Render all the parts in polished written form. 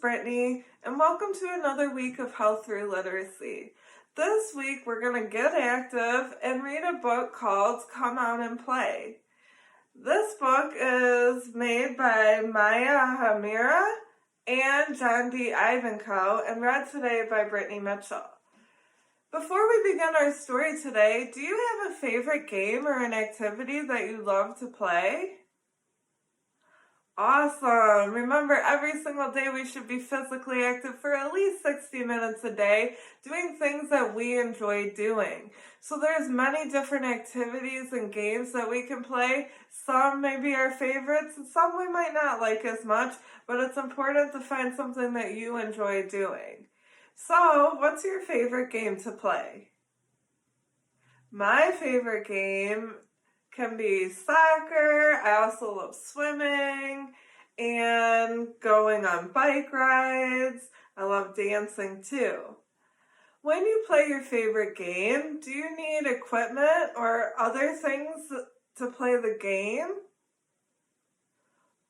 Brittany, and welcome to another week of Health Through Literacy. This week we're going to get active and read a book called Come Out and Play. This book is made by Maya Hamira and John D. Ivanko and read today by Brittany Mitchell. Before we begin our story today, do you have a favorite game or an activity that you love to play? Awesome! Remember, every single day we should be physically active for at least 60 minutes a day, doing things that we enjoy doing. So there's many different activities and games that we can play. Some may be our favorites, and some we might not like as much, but it's important to find something that you enjoy doing. So, what's your favorite game to play? My favorite game can be soccer. I also love swimming and going on bike rides. I love dancing too. When you play your favorite game, do you need equipment or other things to play the game?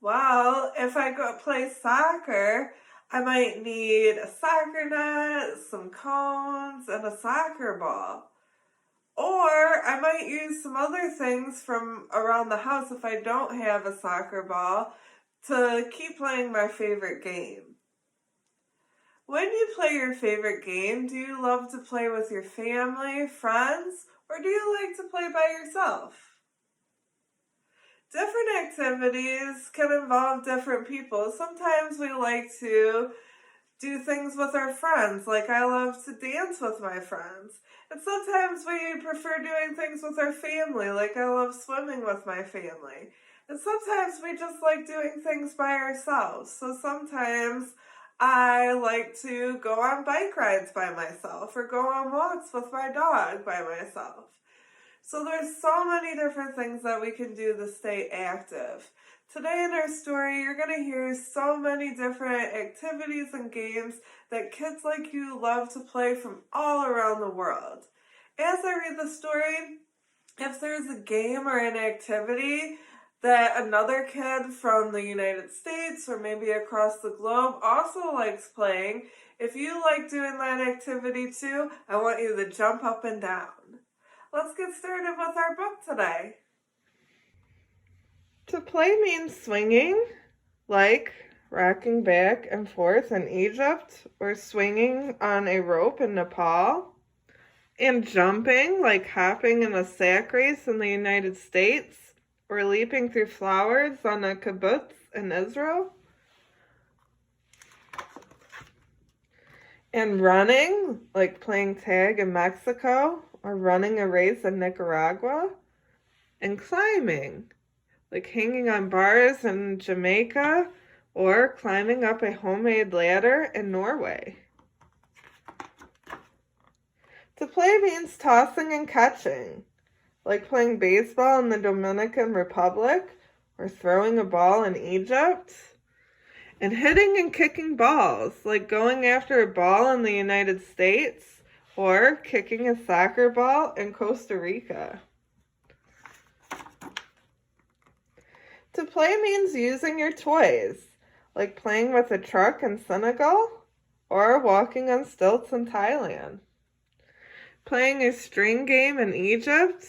Well, if I go play soccer, I might need a soccer net, some cones, and a soccer ball. Or I might use some other things from around the house if I don't have a soccer ball to keep playing my favorite game. When you play your favorite game, do you love to play with your family, friends, or do you like to play by yourself? Different activities can involve different people. Sometimes we like to do things with our friends, like I love to dance with my friends. And sometimes we prefer doing things with our family, like I love swimming with my family. And sometimes we just like doing things by ourselves. So sometimes I like to go on bike rides by myself or go on walks with my dog by myself. So there's so many different things that we can do to stay active. Today in our story, you're going to hear so many different activities and games that kids like you love to play from all around the world. As I read the story, if there's a game or an activity that another kid from the United States or maybe across the globe also likes playing, if you like doing that activity too, I want you to jump up and down. Let's get started with our book today. To play means swinging, like rocking back and forth in Egypt, or swinging on a rope in Nepal, and jumping, like hopping in a sack race in the United States, or leaping through flowers on a kibbutz in Israel, and running, like playing tag in Mexico, or running a race in Nicaragua, and climbing, like hanging on bars in Jamaica or climbing up a homemade ladder in Norway. To play means tossing and catching, like playing baseball in the Dominican Republic or throwing a ball in Egypt. And hitting and kicking balls, like going after a ball in the United States or kicking a soccer ball in Costa Rica. To play means using your toys, like playing with a truck in Senegal or walking on stilts in Thailand. Playing a string game in Egypt,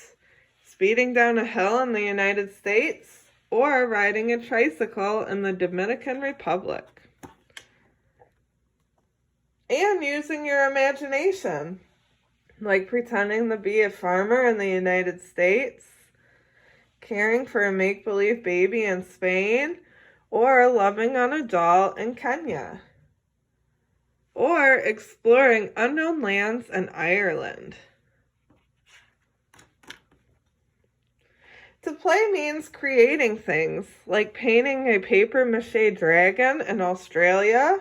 speeding down a hill in the United States, or riding a tricycle in the Dominican Republic. And using your imagination, like pretending to be a farmer in the United States, caring for a make-believe baby in Spain, or loving on a doll in Kenya, or exploring unknown lands in Ireland. To play means creating things, like painting a papier-mâché dragon in Australia,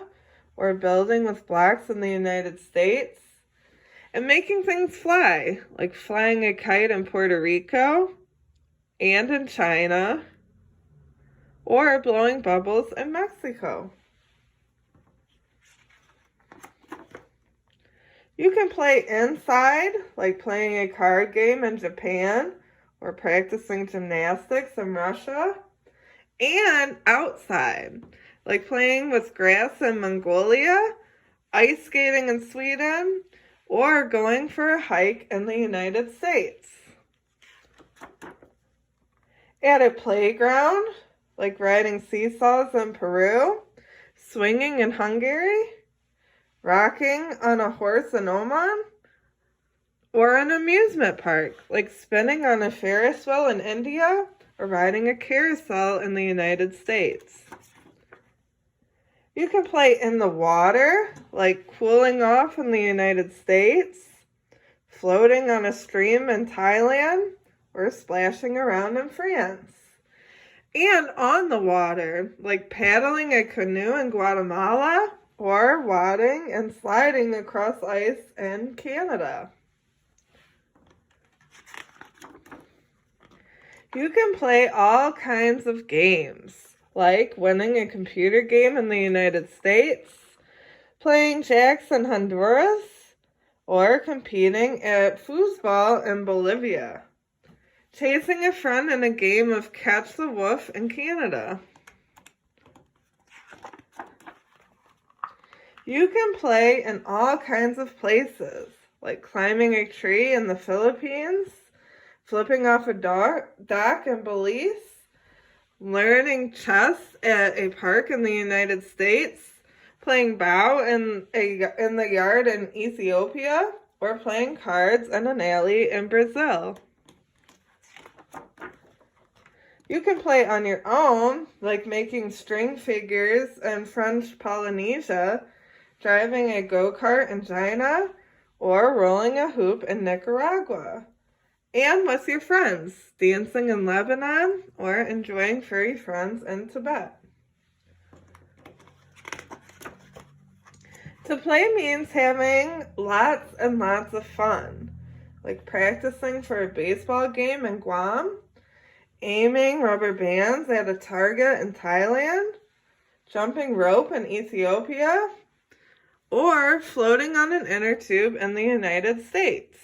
or building with blocks in the United States, and making things fly, like flying a kite in Puerto Rico, and in China, or blowing bubbles in Mexico. You can play inside, like playing a card game in Japan, or practicing gymnastics in Russia, and outside, like playing with grass in Mongolia, ice skating in Sweden, or going for a hike in the United States. At a playground, like riding seesaws in Peru, swinging in Hungary, rocking on a horse in Oman, or an amusement park, like spinning on a Ferris wheel in India or riding a carousel in the United States. You can play in the water, like cooling off in the United States, floating on a stream in Thailand, or splashing around in France. And on the water, like paddling a canoe in Guatemala, or wading and sliding across ice in Canada. You can play all kinds of games, like winning a computer game in the United States, playing jacks in Honduras, or competing at foosball in Bolivia, chasing a friend in a game of catch the wolf in Canada. You can play in all kinds of places, like climbing a tree in the Philippines, flipping off a dock in Belize, learning chess at a park in the United States, playing bow in the yard in Ethiopia, or playing cards in an alley in Brazil. You can play on your own, like making string figures in French Polynesia, driving a go-kart in China, or rolling a hoop in Nicaragua. And with your friends, dancing in Lebanon, or enjoying furry friends in Tibet. To play means having lots and lots of fun, like practicing for a baseball game in Guam, aiming rubber bands at a target in Thailand, jumping rope in Ethiopia, or floating on an inner tube in the United States.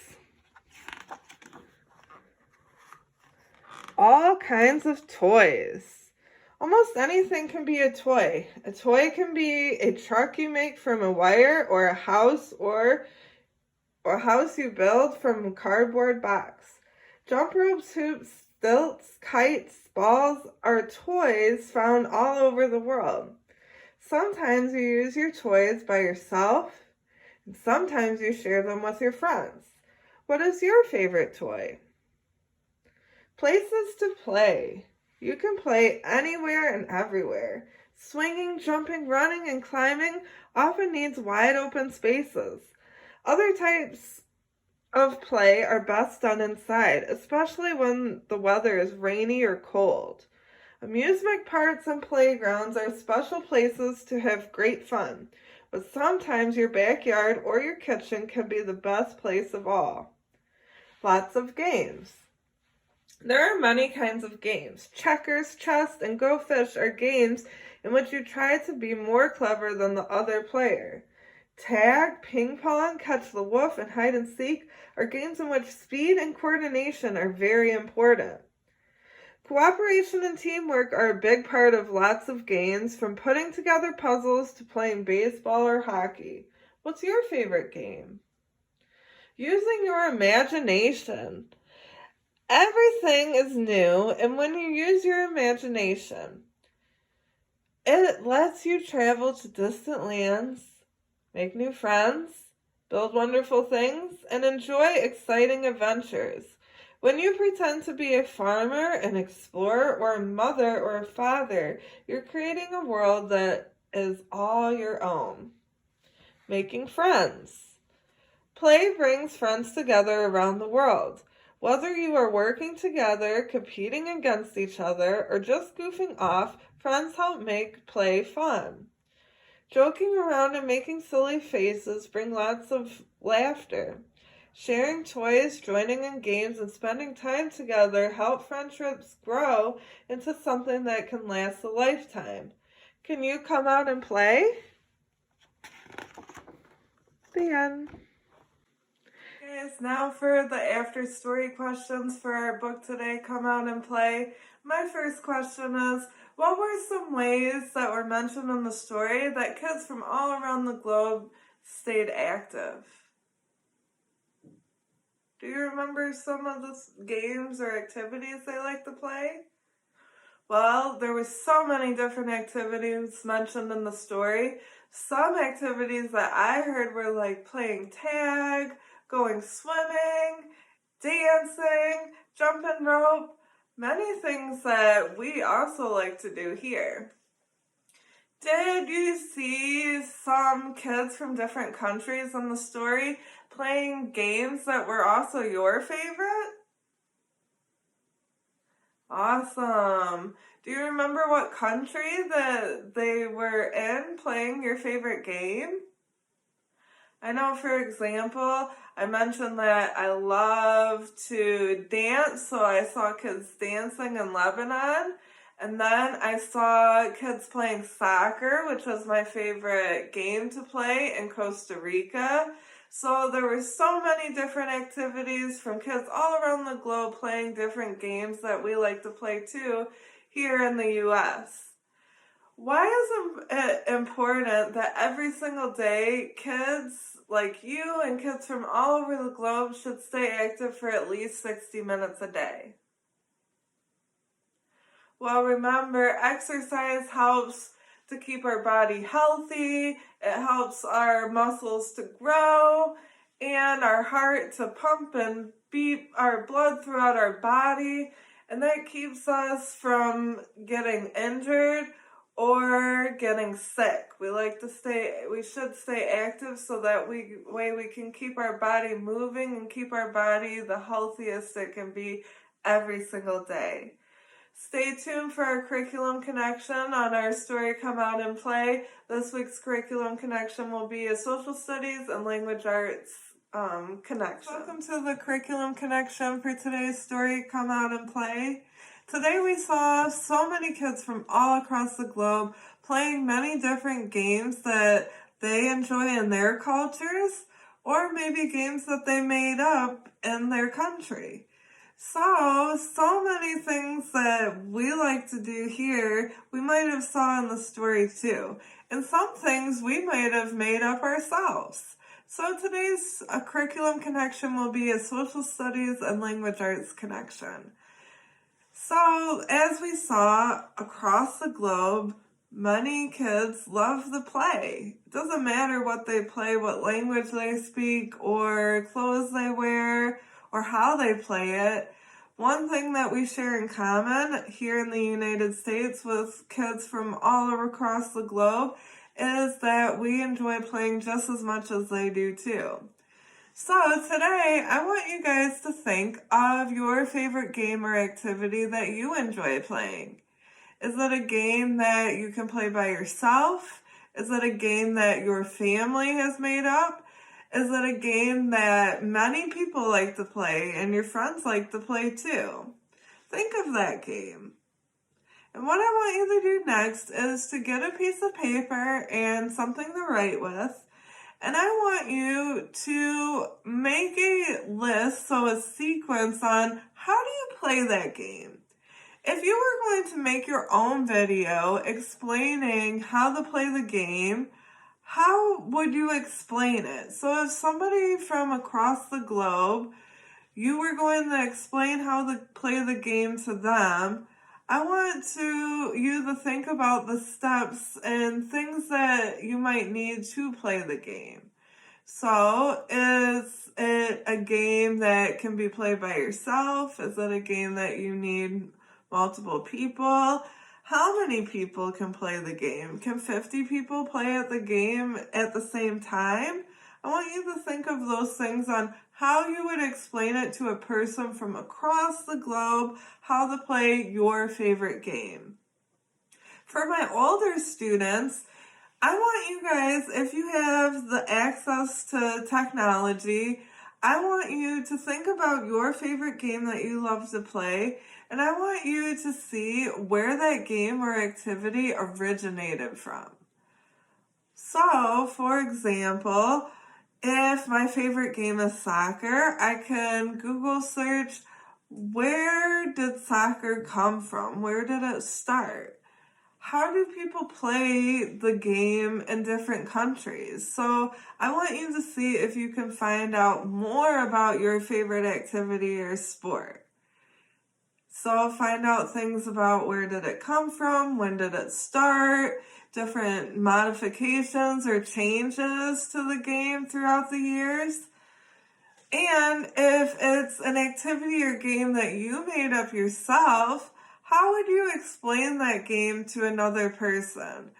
All kinds of toys. Almost anything can be a toy. A toy can be a truck you make from a wire, or a house, or a house you build from a cardboard box. Jump ropes, hoops, stilts, kites, balls are toys found all over the world. Sometimes you use your toys by yourself, and sometimes you share them with your friends. What is your favorite toy? Places to play. You can play anywhere and everywhere. Swinging, jumping, running, and climbing often needs wide open spaces. Other types of play are best done inside, especially when the weather is rainy or cold. Amusement parks and playgrounds are special places to have great fun, but sometimes your backyard or your kitchen can be the best place of all. Lots of games. There are many kinds of games. Checkers, chess, and Go Fish are games in which you try to be more clever than the other player. Tag, ping pong, catch the wolf, and hide and seek are games in which speed and coordination are very important. Cooperation and teamwork are a big part of lots of games, from putting together puzzles to playing baseball or hockey. What's your favorite game? Using your imagination. Everything is new, and when you use your imagination, it lets you travel to distant lands, make new friends, build wonderful things, and enjoy exciting adventures. When you pretend to be a farmer, an explorer, or a mother or a father, you're creating a world that is all your own. Making friends. Play brings friends together around the world. Whether you are working together, competing against each other, or just goofing off, friends help make play fun. Joking around and making silly faces bring lots of laughter. Sharing toys, joining in games, and spending time together help friendships grow into something that can last a lifetime. Can you come out and play? The end. Guys, now for the after story questions for our book today, Come Out and Play. My first question is, what were some ways that were mentioned in the story that kids from all around the globe stayed active? Do you remember some of the games or activities they like to play? Well, there were so many different activities mentioned in the story. Some activities that I heard were like playing tag, going swimming, dancing, jumping rope, many things that we also like to do here. Did you see some kids from different countries in the story playing games that were also your favorite? Awesome. Do you remember what country that they were in playing your favorite game? I know, for example, I mentioned that I love to dance, so I saw kids dancing in Lebanon. And then I saw kids playing soccer, which was my favorite game to play, in Costa Rica. So there were so many different activities from kids all around the globe playing different games that we like to play too here in the US. Why is it important that every single day kids like you and kids from all over the globe should stay active for at least 60 minutes a day? Well, remember, exercise helps to keep our body healthy, it helps our muscles to grow, and our heart to pump and beat our blood throughout our body, and that keeps us from getting injured or getting sick. We should stay active so that we can keep our body moving and keep our body the healthiest it can be every single day. Stay tuned for our curriculum connection on our story Come Out and Play. This week's curriculum connection will be a social studies and language arts connection. Welcome to the curriculum connection for today's story Come Out and Play. Today we saw so many kids from all across the globe playing many different games that they enjoy in their cultures, or maybe games that they made up in their country. So many things that we like to do here, we might have saw in the story too. And some things we might have made up ourselves. So today's curriculum connection will be a social studies and language arts connection. So as we saw across the globe, many kids love to play. It doesn't matter what they play, what language they speak, or clothes they wear, or how they play it. One thing that we share in common here in the United States with kids from all across the globe is that we enjoy playing just as much as they do too. So today, I want you guys to think of your favorite game or activity that you enjoy playing. Is it a game that you can play by yourself? Is it a game that your family has made up? Is it a game that many people like to play and your friends like to play too? Think of that game. And what I want you to do next is to get a piece of paper and something to write with. And I want you to make a list, so a sequence on how do you play that game. If you were going to make your own video explaining how to play the game, how would you explain it? So if somebody from across the globe, you were going to explain how to play the game to them, I want you to think about the steps and things that you might need to play the game. So is it a game that can be played by yourself? Is it a game that you need multiple people? How many people can play the game? Can 50 people play at the game at the same time? I want you to think of those things on how you would explain it to a person from across the globe, how to play your favorite game. For my older students, I want you guys, if you have the access to technology, I want you to think about your favorite game that you love to play, and I want you to see where that game or activity originated from. So, for example, if my favorite game is soccer, I can Google search Where did soccer come from? Where did it start? How do people play the game in different countries? So I want you to see if you can find out more about your favorite activity or sport. So find out things about where did it come from, when did it start, different modifications or changes to the game throughout the years. And if it's an activity or game that you made up yourself, how would you explain that game to another person?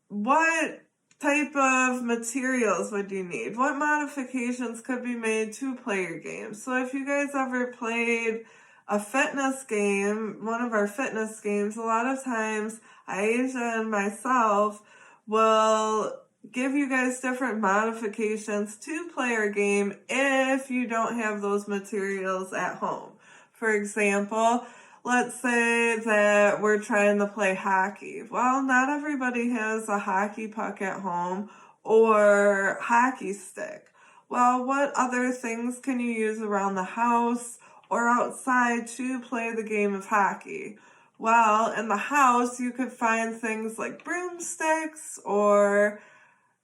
What type of materials would you need? What modifications could be made to play your game? So if you guys ever played a fitness game, one of our fitness games, a lot of times Aisha and myself will give you guys different modifications to play our game if you don't have those materials at home. For example, let's say that we're trying to play hockey. Well, not everybody has a hockey puck at home or hockey stick. Well, what other things can you use around the house or outside to play the game of hockey? Well, in the house, you could find things like broomsticks, or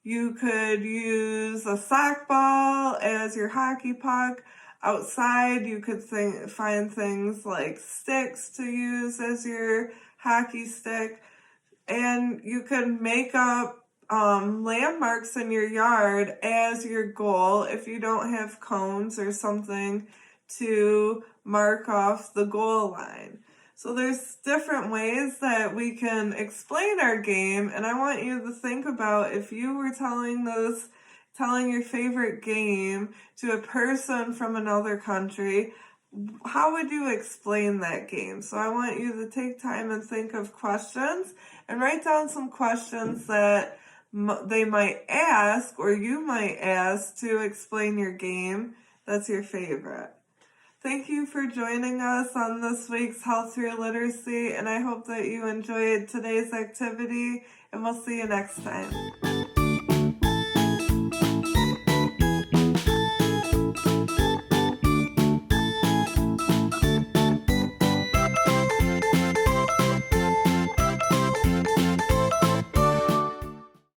you could use a sock ball as your hockey puck. Outside, you could find things like sticks to use as your hockey stick. And you could make up landmarks in your yard as your goal if you don't have cones or something to mark off the goal line. So there's different ways that we can explain our game, and I want you to think about if you were telling your favorite game to a person from another country, how would you explain that game? So I want you to take time and think of questions and write down some questions that they might ask or you might ask to explain your game that's your favorite. Thank you for joining us on this week's Health Through Literacy, and I hope that you enjoyed today's activity, and we'll see you next time.